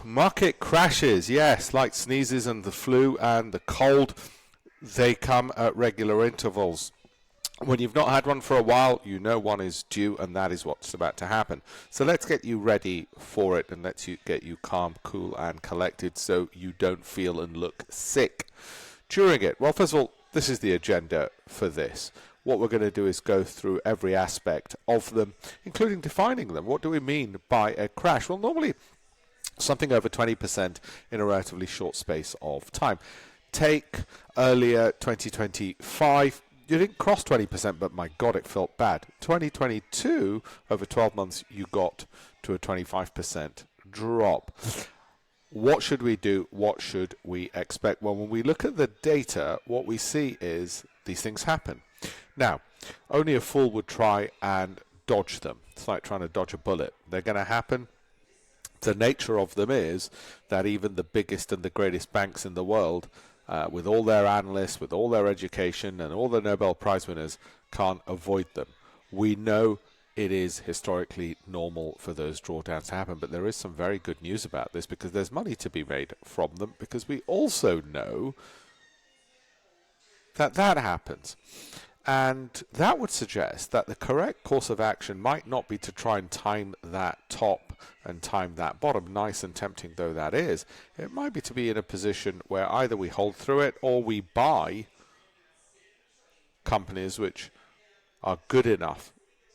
Market crashes, yes, like sneezes and the flu and the cold, they come at regular intervals. When you've not had one for a while, you know one is due, and that is what's about to happen. So let's get you ready for it, and let's get you calm, cool, and collected so you don't feel and look sick during it. Well, first of all, this is the agenda for this. What we're going to do is go through every aspect of them, including defining them. What do we mean by a crash? Well, normally something over 20% in a relatively short space of time. Take earlier 2025. You didn't cross 20%, but my God, it felt bad. 2022, over 12 months, you got to a 25% drop. What should we do? What should we expect? Well, when we look at the data, what we see is these things happen. Now, only a fool would try and dodge them. It's like trying to dodge a bullet. They're going to happen. The nature of them is that even the biggest and the greatest banks in the world, with all their analysts, with all their education, and all the Nobel Prize winners, can't avoid them. We know it is historically normal for those drawdowns to happen, but there is some very good news about this because there's money to be made from them, because we also know that that happens. And that would suggest that the correct course of action might not be to try and time that top and time that bottom, nice and tempting though that is. It might be to be in a position where either we hold through it or we buy companies which are good enough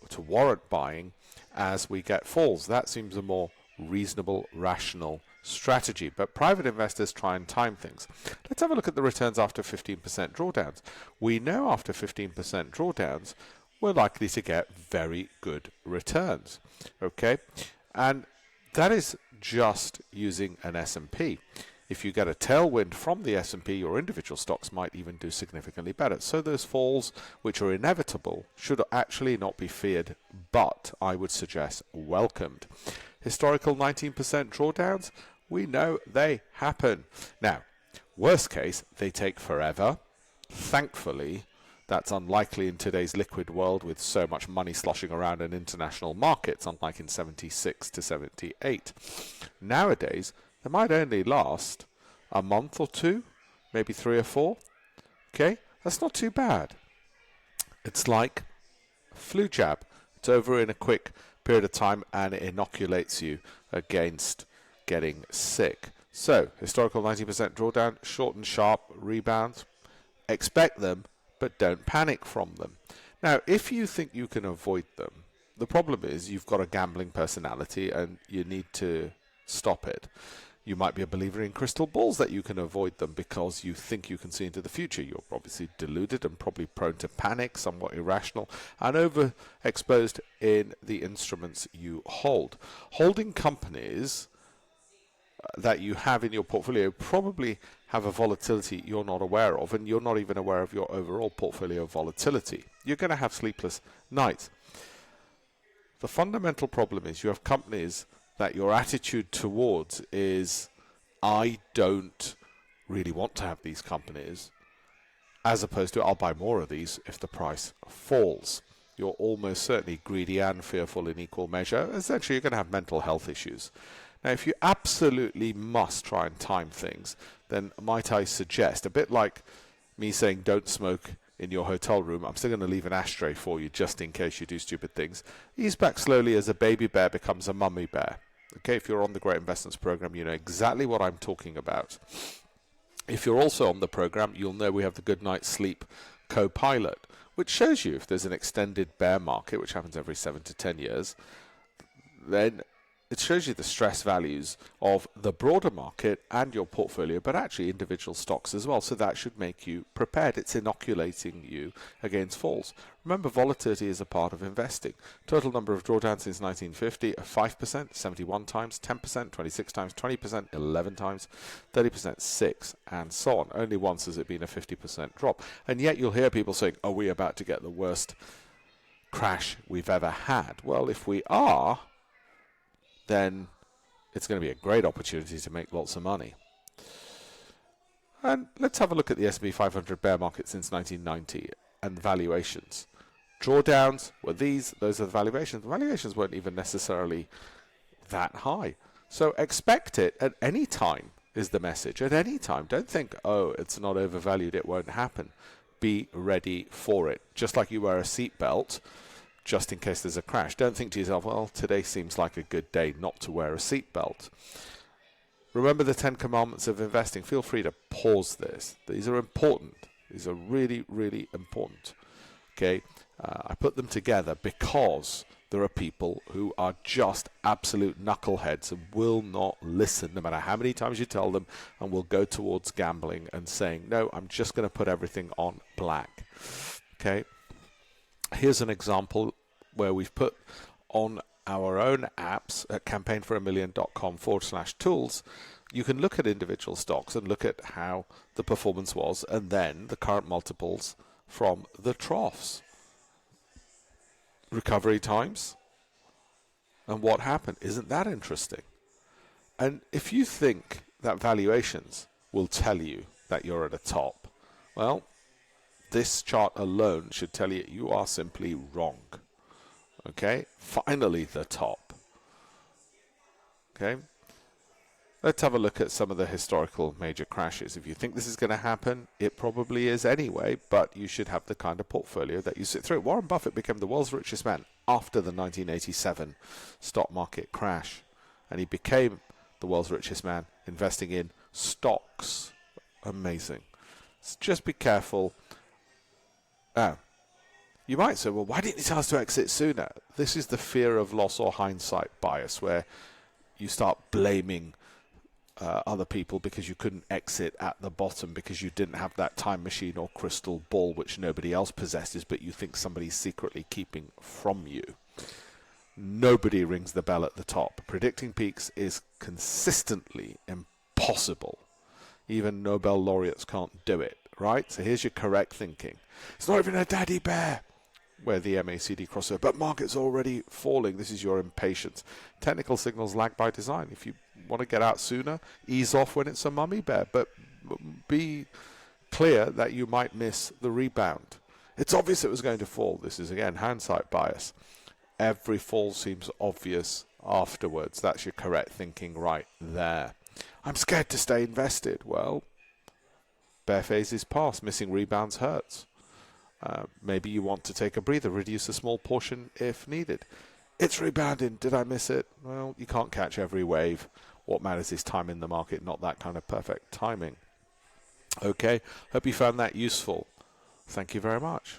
to warrant buying as we get falls. That seems a more reasonable, rational strategy. But private investors try and time things. Let's have a look at the returns after 15% drawdowns. We know after 15% drawdowns, we're likely to get very good returns. Okay? And that is just using an S&P. If you get a tailwind from the S&P, your individual stocks might even do significantly better. So those falls, which are inevitable, should actually not be feared, but I would suggest welcomed. Historical 19% drawdowns, we know they happen. Now, worst case, they take forever. Thankfully, that's unlikely in today's liquid world with so much money sloshing around in international markets, unlike in 76 to 78. Nowadays, they might only last a month or two, maybe 3 or 4. Okay, that's not too bad. It's like a flu jab. It's over in a quick period of time and it inoculates you against getting sick. So, historical 90% drawdown, short and sharp rebounds. Expect them, but don't panic from them. Now, if you think you can avoid them, the problem is you've got a gambling personality and you need to stop it. You might be a believer in crystal balls that you can avoid them because you think you can see into the future. You're obviously deluded and probably prone to panic, somewhat irrational, and overexposed in the instruments you hold. Holding companies that you have in your portfolio probably have a volatility you're not aware of, and you're not even aware of your overall portfolio volatility. You're going to have sleepless nights. The fundamental problem is you have companies that your attitude towards is, I don't really want to have these companies, as opposed to, I'll buy more of these if the price falls. You're almost certainly greedy and fearful in equal measure. Essentially, you're going to have mental health issues. Now, if you absolutely must try and time things, then might I suggest, a bit like me saying don't smoke in your hotel room, I'm still going to leave an ashtray for you just in case you do stupid things. Ease back slowly as a baby bear becomes a mummy bear. Okay, if you're on the Great Investments program, you know exactly what I'm talking about. If you're also on the program, you'll know we have the Good Night Sleep co-pilot, which shows you if there's an extended bear market, which happens every 7 to 10 years, then it shows you the stress values of the broader market and your portfolio, but actually individual stocks as well. So that should make you prepared. It's inoculating you against falls. Remember, volatility is a part of investing. Total number of drawdowns since 1950 are 5%, 71 times, 10%, 26 times, 20%, 11 times, 30%, 6, and so on. Only once has it been a 50% drop. And yet you'll hear people saying, are we about to get the worst crash we've ever had? Well, if we are, then it's going to be a great opportunity to make lots of money. And let's have a look at the S&P 500 bear market since 1990 and the valuations. Drawdowns were these, those are the valuations. The valuations weren't even necessarily that high. So expect it at any time is the message. At any time. Don't think, oh, it's not overvalued, it won't happen. Be ready for it. Just like you wear a seatbelt, just in case there's a crash. Don't think to yourself, well, today seems like a good day not to wear a seatbelt. Remember the 10 commandments of investing. Feel free to pause this. These are important. These are really, really important. Okay, I put them together because there are people who are just absolute knuckleheads and will not listen no matter how many times you tell them, and will go towards gambling and saying, no, I'm just going to put everything on black. Okay, here's an example where we've put on our own apps at campaignforamillion.com/tools. You can look at individual stocks and look at how the performance was and then the current multiples from the troughs. Recovery times and what happened. Isn't that interesting? And if you think that valuations will tell you that you're at a top, well, this chart alone should tell you you are simply wrong. Okay, finally the top. Okay, let's have a look at some of the historical major crashes. If you think this is going to happen, it probably is anyway, but you should have the kind of portfolio that you sit through. Warren Buffett became the world's richest man after the 1987 stock market crash, and he became the world's richest man investing in stocks. Amazing. So just be careful. You might say, well, why didn't you tell us to exit sooner? This is the fear of loss or hindsight bias, where you start blaming other people because you couldn't exit at the bottom because you didn't have that time machine or crystal ball which nobody else possesses, but you think somebody's secretly keeping from you. Nobody rings the bell at the top. Predicting peaks is consistently impossible. Even Nobel laureates can't do it, right? So here's your correct thinking. It's not even a daddy bear, where the MACD crossover, but market's already falling. This is your impatience. Technical signals lag by design. If you want to get out sooner, ease off when it's a mummy bear, but be clear that you might miss the rebound. It's obvious it was going to fall. This is, again, hindsight bias. Every fall seems obvious afterwards. That's your correct thinking right there. I'm scared to stay invested. Well, bear phase is past. Missing rebounds hurts. Maybe you want to take a breather, reduce a small portion if needed. It's rebounding. Did I miss it? Well, you can't catch every wave. What matters is time in the market, not that kind of perfect timing. Okay, hope you found that useful. Thank you very much.